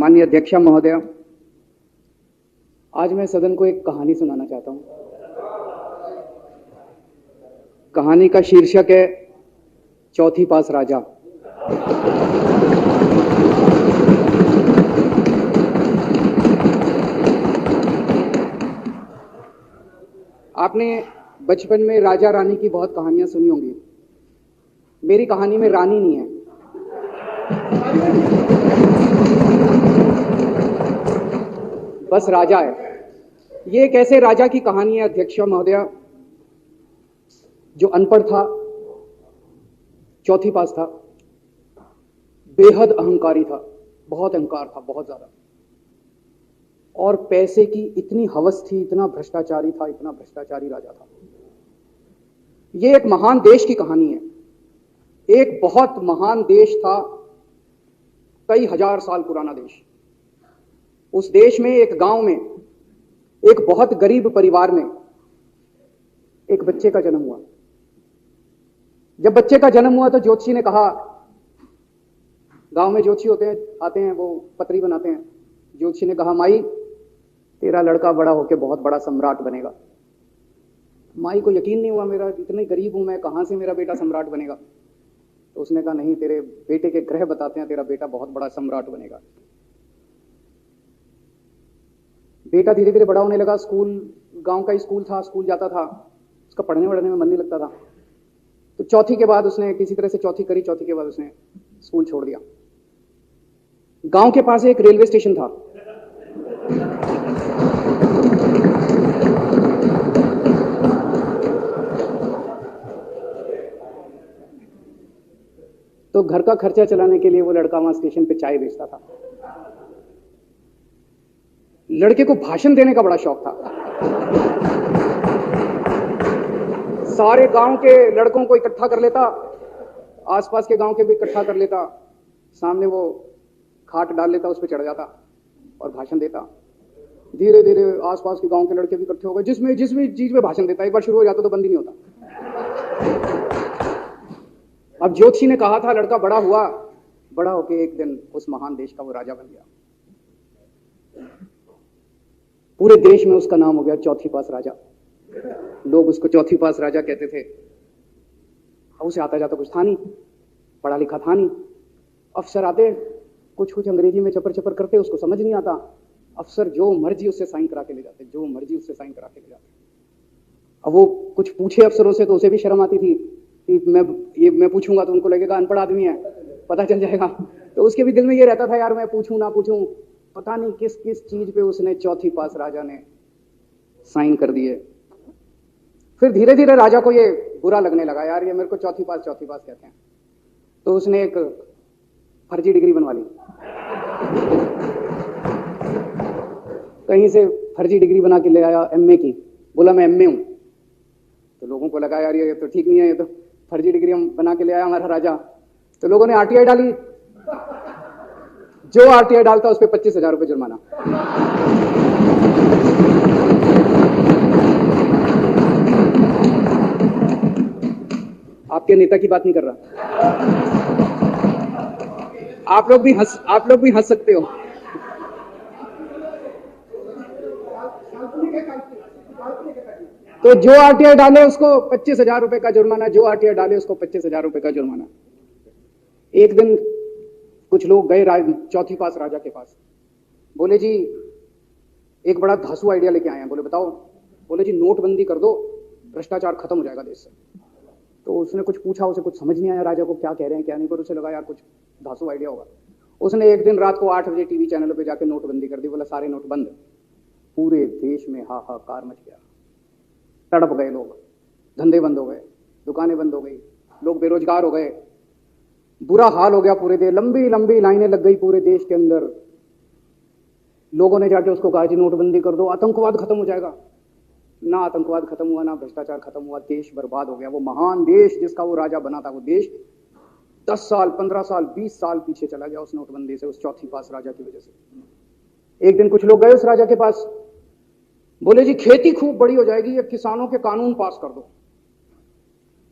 माननीय अध्यक्षा महोदया, आज मैं सदन को एक कहानी सुनाना चाहता हूं। कहानी का शीर्षक है चौथी पास राजा। आपने बचपन में राजा रानी की बहुत कहानियां सुनी होंगी। मेरी कहानी में रानी नहीं है, बस राजा है। ये एक ऐसे राजा की कहानी है अध्यक्ष महोदया, जो अनपढ़ था, चौथी पास था, बेहद अहंकारी था, बहुत अहंकार था, बहुत ज्यादा, और पैसे की इतनी हवस थी, इतना भ्रष्टाचारी था, इतना भ्रष्टाचारी राजा था। ये एक महान देश की कहानी है। एक बहुत महान देश था, कई हजार साल पुराना देश। उस देश में एक गांव में एक बहुत गरीब परिवार में एक बच्चे का जन्म हुआ। जब बच्चे का जन्म हुआ तो ज्योतिषी ने कहा, गांव में ज्योतिषी होते हैं, आते हैं, वो पत्री बनाते हैं। ज्योतिषी ने कहा, माई तेरा लड़का बड़ा होकर बहुत बड़ा सम्राट बनेगा। माई को यकीन नहीं हुआ, मेरा इतने गरीब हूं मैं, कहां से मेरा बेटा सम्राट बनेगा। तो उसने कहा, नहीं, तेरे बेटे के ग्रह बताते हैं तेरा बेटा बहुत बड़ा सम्राट बनेगा। बेटा धीरे धीरे बड़ा होने लगा। स्कूल, गांव का ही स्कूल था, स्कूल जाता था, उसका पढ़ने वढ़ने में मन नहीं लगता था। तो चौथी के बाद उसने किसी तरह से चौथी करी। चौथी के बाद उसने स्कूल छोड़ दिया। गांव के पास एक रेलवे स्टेशन था। तो घर का खर्चा चलाने के लिए वो लड़का वहां स्टेशन पे चाय बेचता था। लड़के को भाषण देने का बड़ा शौक था। सारे गांव के लड़कों को इकट्ठा कर लेता, आसपास के गांव के भी इकट्ठा कर लेता, सामने वो खाट डाल लेता, उस पर चढ़ जाता और भाषण देता। धीरे धीरे आसपास के गांव के लड़के भी इकट्ठे हो गए। जिस भी चीज में भाषण देता, एक बार शुरू हो जाता तो बंद ही नहीं होता। अब ज्योतिषी ने कहा था, लड़का बड़ा हुआ, बड़ा होके एक दिन उस महान देश का वो राजा बन गया। पूरे देश में उसका नाम हो गया चौथी पास राजा। लोग उसको चौथी पास राजा कहते थे। अब उसे आता जाता कुछ था नहीं, पढ़ा लिखा था नहीं। अफसर आते, कुछ कुछ अंग्रेजी में चपर चपर करते, उसको समझ नहीं आता। अफसर जो मर्जी उससे साइन करा के ले जाते, जो मर्जी उससे साइन करा के ले जाते। अब वो कुछ पूछे अफसरों से तो उसे भी शर्म आती थी कि मैं पूछूंगा तो उनको लगेगा अनपढ़ आदमी है, पता चल जाएगा। तो उसके भी दिल में ये रहता था, यार मैं पूछूं ना पूछूं। पता नहीं किस किस चीज पे उसने चौथी पास राजा ने साइन कर दिए। फिर धीरे धीरे राजा को ये बुरा लगने लगा, यार ये मेरे को चौथी पास कहते हैं। तो उसने एक फर्जी डिग्री बनवा ली। कहीं से फर्जी डिग्री बना के ले आया, एमए की। बोला मैं एमए हूं। तो लोगों को लगा, यार ये तो ठीक नहीं है, ये तो फर्जी डिग्री हम बना के ले आया हमारा राजा। तो लोगों ने आरटीआई डाली। जो आरटीआई डालता उस पर 25,000 रुपए जुर्माना। आपके नेता की बात नहीं कर रहा। आप लोग भी हंस सकते हो। तो जो आरटीआई डाले उसको 25,000 रुपए का जुर्माना, जो आरटीआई डाले उसको 25,000 रुपए का जुर्माना। एक दिन कुछ लोग गए चौथी पास राजा के पास। बोले जी एक बड़ा धांसू आइडिया लेके आए हैं। बोले बताओ। बोले जी नोटबंदी कर दो, भ्रष्टाचार खत्म हो जाएगा देश से। तो उसने कुछ पूछा, उसे कुछ समझ नहीं आया राजा को क्या कह रहे हैं क्या नहीं, पर उसे लगा यार कुछ धांसू आइडिया होगा। उसने एक दिन रात को 8 बजे टीवी चैनलों पे जाके नोटबंदी कर दी। बोला सारे नोट बंद। पूरे देश में हाहाकार मच गया, तड़प गए लोग, धंधे बंद हो गए, दुकानें बंद हो गई, लोग बेरोजगार हो गए, बुरा हाल हो गया पूरे देश। लंबी लंबी लाइनें लग गई पूरे देश के अंदर। लोगों ने जाके उसको कहा जी नोटबंदी कर दो, आतंकवाद खत्म हो जाएगा। ना आतंकवाद खत्म हुआ, ना भ्रष्टाचार खत्म हुआ, देश बर्बाद हो गया। वो महान देश जिसका वो राजा बना था, वो देश 10 साल 15 साल 20 साल पीछे चला गया उस नोटबंदी से, उस चौथी पास राजा की वजह से। एक दिन कुछ लोग गए उस राजा के पास। बोले जी खेती खूब बड़ी हो जाएगी, ये किसानों के कानून पास कर दो।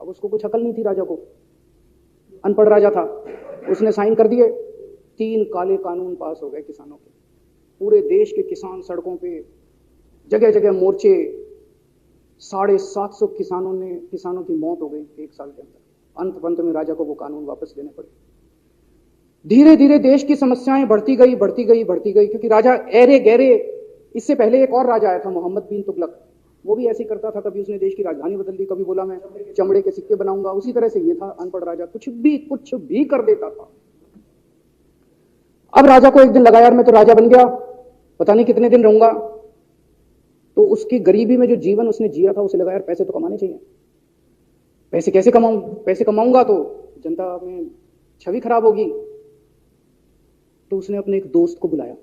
अब उसको कुछ अकल नहीं थी राजा को, अनपढ़ राजा था। उसने साइन कर दिए। 3 काले कानून पास हो गए किसानों के। पूरे देश के किसान सड़कों पे, जगह जगह मोर्चे, 750 किसानों की मौत हो गई 1 साल के अंदर। अंत में राजा को वो कानून वापस लेने पड़े। धीरे धीरे देश की समस्याएं बढ़ती गई, क्योंकि राजा ऐरे गहरे। इससे पहले एक और राजा आया था, मोहम्मद बिन तुगलक। वो भी ऐसे करता था, कभी उसने देश की राजधानी बदल दी, कभी बोला मैं चमड़े के सिक्के बनाऊंगा। उसी तरह से ये था अनपढ़ राजा, कुछ भी कर देता था। अब राजा को एक दिन लगा, यार मैं तो राजा बन गया, पता नहीं कितने दिन रहूंगा। तो उसकी गरीबी में जो जीवन उसने जिया था, उसे लगा यार पैसे तो कमाने चाहिए। पैसे कैसे कमाऊं? पैसे कमाऊंगा तो जनता में छवि खराब होगी। तो उसने अपने एक दोस्त को बुलाया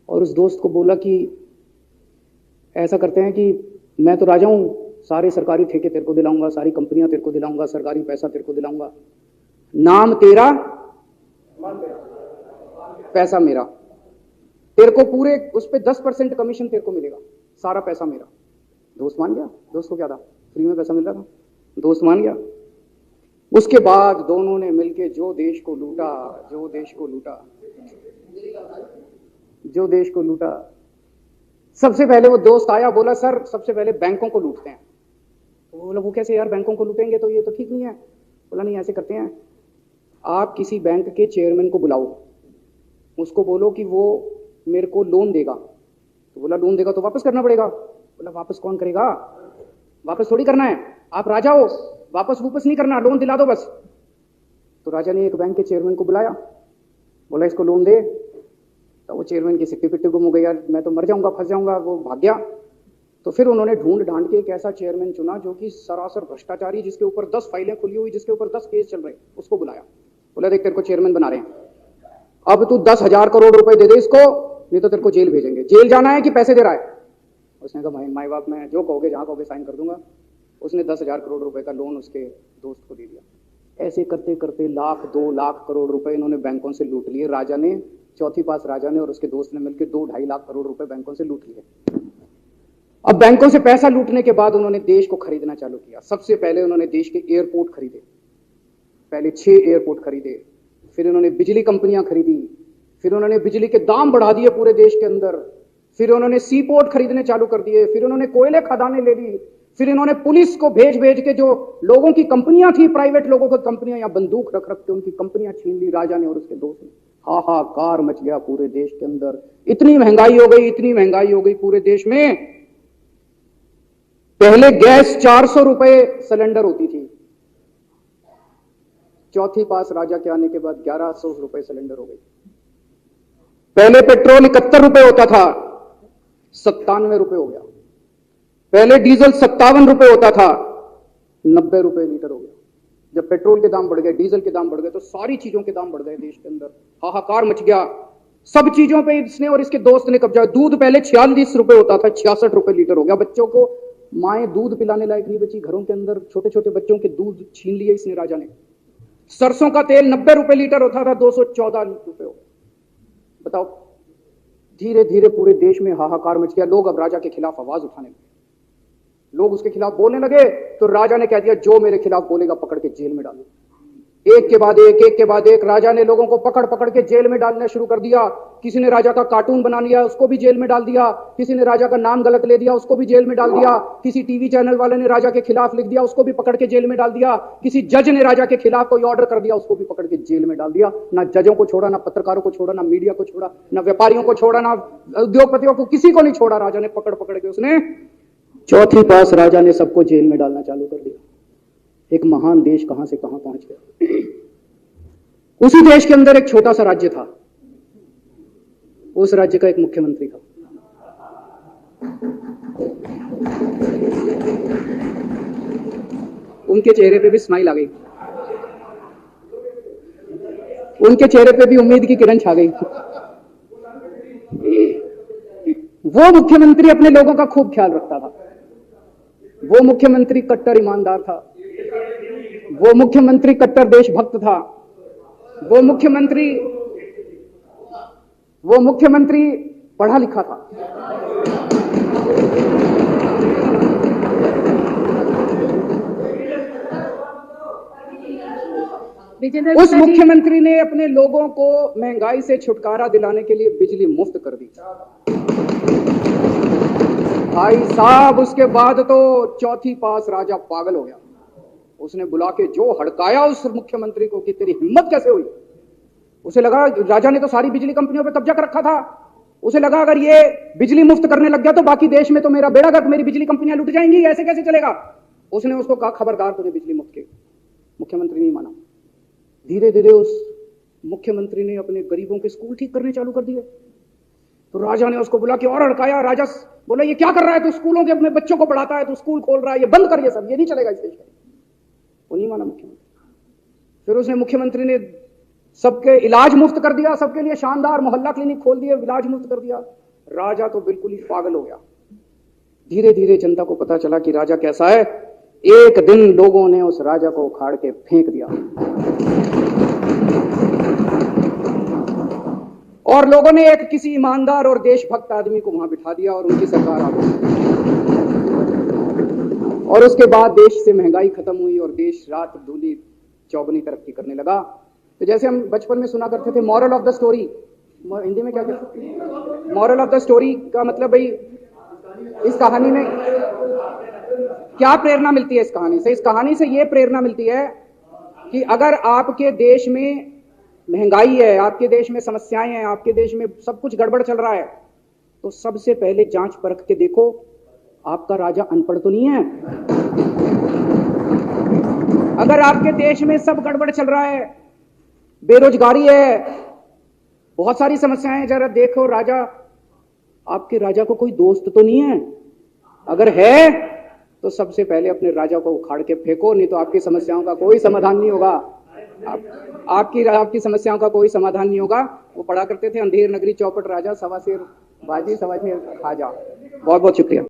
और उस दोस्त को बोला कि ऐसा करते हैं कि मैं तो राजा हूं, सारे सरकारी ठेके तेरे को दिलाऊंगा, सारी कंपनियां तेरे को दिलाऊंगा, सरकारी पैसा तेरे को दिलाऊंगा। नाम तेरा, पैसा मेरा। तेरे को पूरे उस पे 10% कमीशन तेरे को मिलेगा, सारा पैसा मेरा। दोस्त मान गया। दोस्त को क्या था, फ्री में पैसा मिल रहा था, दोस्त मान गया। उसके बाद दोनों ने मिलकर जो देश को लूटा। सबसे पहले वो दोस्त आया, बोला सर सबसे पहले बैंकों को लूटते हैं। तो बोला वो कैसे यार, बैंकों को लूटेंगे तो ये तो ठीक नहीं है। बोला नहीं, ऐसे करते हैं, आप किसी बैंक के चेयरमैन को बुलाओ, उसको बोलो कि वो मेरे को लोन देगा। तो बोला लोन देगा तो वापस करना पड़ेगा। बोला वापस कौन करेगा, वापस थोड़ी करना है, आप राजा हो, वापस नहीं करना, लोन दिला दो बस। तो राजा ने एक बैंक के चेयरमैन को बुलाया, बोला इसको लोन दे। तो वो चेयरमैन की सिट्टी पिट्टी गुम हो गई, यार मैं तो मर जाऊंगा, फंस जाऊंगा, वो भाग गया। तो फिर उन्होंने ढूंढ ढांड के एक ऐसा चेयरमैन चुना जो कि सरासर भ्रष्टाचारी, जिसके ऊपर 10 फाइलें खुली हुई, जिसके ऊपर 10 केस चल रहे, उसको बुलाया। बोला देख तेरे को चेयरमैन बना रहे हैं, अब तू 10,000 करोड़ रुपए दे दे इसको, नहीं तो तेरे को जेल भेजेंगे। जेल जाना है कि पैसे दे रहा है? उसने कहा भाई माई बाप, मैं जो कहोगे जहां कहोगे साइन कर दूंगा। उसने 10,000 करोड़ रुपए का लोन उसके दोस्त को दे दिया। ऐसे करते करते 1,00,000 2,00,000 करोड़ रुपए इन्होंने बैंकों से लूट लिए। राजा ने, चौथी पास राजा ने और उसके दोस्त ने मिलकर 2-2.5 लाख करोड़ रुपए बैंकों से लूट लिए। अब बैंकों से पैसा लूटने के बाद उन्होंने देश को खरीदना चालू किया। सबसे पहले उन्होंने देश के एयरपोर्ट खरीदे, पहले 6 एयरपोर्ट खरीदे। फिर उन्होंने बिजली कंपनियां खरीदी, फिर उन्होंने बिजली के दाम बढ़ा दिए पूरे देश के अंदर, फिर उन्होंने सी पोर्ट खरीदने चालू कर दिए, फिर उन्होंने कोयले खदानें ले ली, फिर इन्होंने पुलिस को भेज के जो लोगों की कंपनियां थी, प्राइवेट लोगों की कंपनियां, या बंदूक रख के उनकी कंपनियां छीन ली राजा ने और उसके दोस्त ने। हाहाकार मच गया पूरे देश के अंदर। इतनी महंगाई हो गई पूरे देश में। पहले गैस 400 रुपए सिलेंडर होती थी, चौथी पास राजा के आने के बाद 1100 रुपए सिलेंडर हो गई। पहले पेट्रोल 71 रुपए होता था, 97 रुपए हो गया। पहले डीजल 57 रुपए होता था, 90 रुपए लीटर हो गया। जब पेट्रोल के दाम बढ़ गए, डीजल के दाम बढ़ गए, तो सारी चीजों के दाम बढ़ गए देश के अंदर। हाहाकार मच गया। सब चीजों पे इसने और इसके दोस्त ने कब्जा। दूध पहले 46 रुपए होता था, 66 रुपए लीटर हो गया। बच्चों को माएं दूध पिलाने लायक नहीं बची, घरों के अंदर छोटे छोटे बच्चों के दूध छीन लिए इसने राजा ने। सरसों का तेल 90 रुपए लीटर होता था, 214 रुपए हो। बताओ, धीरे धीरे पूरे देश में हाहाकार मच गया। लोग अब राजा के खिलाफ आवाज उठाने लगे, लोग उसके खिलाफ बोलने लगे। तो राजा ने कह दिया जो मेरे खिलाफ बोलेगा पकड़ के जेल में डालो। एक के बाद एक राजा ने लोगों को पकड़ के जेल में डालना शुरू कर दिया। किसी ने राजा का कार्टून बना लिया, उसको भी जेल में डाल दिया। किसी ने राजा का नाम गलत ले दिया, उसको भी जेल में डाल दिया। किसी टीवी चैनल वाले ने राजा के खिलाफ लिख दिया, उसको भी पकड़ के जेल में डाल दिया। किसी जज ने राजा के खिलाफ कोई ऑर्डर कर दिया, उसको भी पकड़ के जेल में डाल दिया। ना जजों को छोड़ा, ना पत्रकारों को छोड़ा, ना मीडिया को छोड़ा, ना व्यापारियों को छोड़ा, ना उद्योगपतियों को, किसी को नहीं छोड़ा। राजा ने पकड़ के उसने, चौथी पास राजा ने सबको जेल में डालना चालू कर दिया। एक महान देश कहां से कहां पहुंच गया। उसी देश के अंदर एक छोटा सा राज्य था, उस राज्य का एक मुख्यमंत्री था। उनके चेहरे पे भी स्माइल आ गई, उनके चेहरे पे भी उम्मीद की किरण छा गई। वो मुख्यमंत्री अपने लोगों का खूब ख्याल रखता था। वो मुख्यमंत्री कट्टर ईमानदार था। वो मुख्यमंत्री कट्टर देशभक्त था। वो मुख्यमंत्री पढ़ा लिखा था। उस मुख्यमंत्री ने अपने लोगों को महंगाई से छुटकारा दिलाने के लिए बिजली मुफ्त कर दी। भाई साहब, उसके बाद तो चौथी पास राजा पागल हो गया। उसने बुला के जो हड़काया उस मुख्यमंत्री को कि तेरी हिम्मत कैसे हुई। उसे लगा, राजा ने तो सारी बिजली कंपनियों पर कब्जा कर रखा था, उसे लगा अगर ये बिजली मुफ्त करने लग गया तो बाकी देश में तो मेरा बेड़ा गर्क, मेरी बिजली कंपनियां लुट जाएंगी, ऐसे कैसे चलेगा। उसने उसको कहा खबरदार तुझे बिजली मुफ्त के। मुख्यमंत्री नहीं माना। धीरे धीरे उस मुख्यमंत्री ने अपने गरीबों के स्कूल ठीक करने चालू कर दिए। तो राजा ने उसको बुला के और हड़काया। राजा बोला ये क्या कर रहा है तू, स्कूलों के अपने बच्चों को पढ़ाता है, तू स्कूल खोल रहा है, ये बंद कर, ये सब, ये नहीं चलेगा इस देश में। वो नहीं माना मुख्यमंत्री। फिर उसने मुख्यमंत्री ने सबके इलाज मुफ्त कर दिया, सबके लिए शानदार मोहल्ला क्लिनिक खोल दिए, इलाज मुफ्त कर दिया। राजा तो बिल्कुल ही पागल हो गया। धीरे धीरे जनता को पता चला कि राजा कैसा है। एक दिन लोगों ने उस राजा को उखाड़ के फेंक दिया और लोगों ने एक किसी ईमानदार और देशभक्त आदमी को वहां बिठा दिया और उनकी सरकार आ गई। और उसके बाद देश से महंगाई खत्म हुई और देश रात दूनी चौगुनी तरक्की करने लगा। तो जैसे हम बचपन में सुना करते थे moral of the story, Hindi में क्या कहते हैं? मॉरल ऑफ द स्टोरी का मतलब भाई इस कहानी में क्या प्रेरणा मिलती है। इस कहानी से, इस कहानी से यह प्रेरणा मिलती है कि अगर आपके देश में महंगाई है, आपके देश में समस्याएं हैं, आपके देश में सब कुछ गड़बड़ चल रहा है, तो सबसे पहले जांच परख के देखो आपका राजा अनपढ़ तो नहीं है। अगर आपके देश में सब गड़बड़ चल रहा है, बेरोजगारी है, बहुत सारी समस्याएं हैं, जरा देखो राजा, आपके राजा को कोई दोस्त तो नहीं है। अगर है तो सबसे पहले अपने राजा को उखाड़ के फेंको, नहीं तो आपकी समस्याओं का कोई समाधान नहीं होगा। आपकी समस्याओं का कोई समाधान नहीं होगा। वो पढ़ा करते थे अंधेर नगरी चौपट राजा, सवा शेर बाजी सवा शेर खाजा। बहुत बहुत शुक्रिया।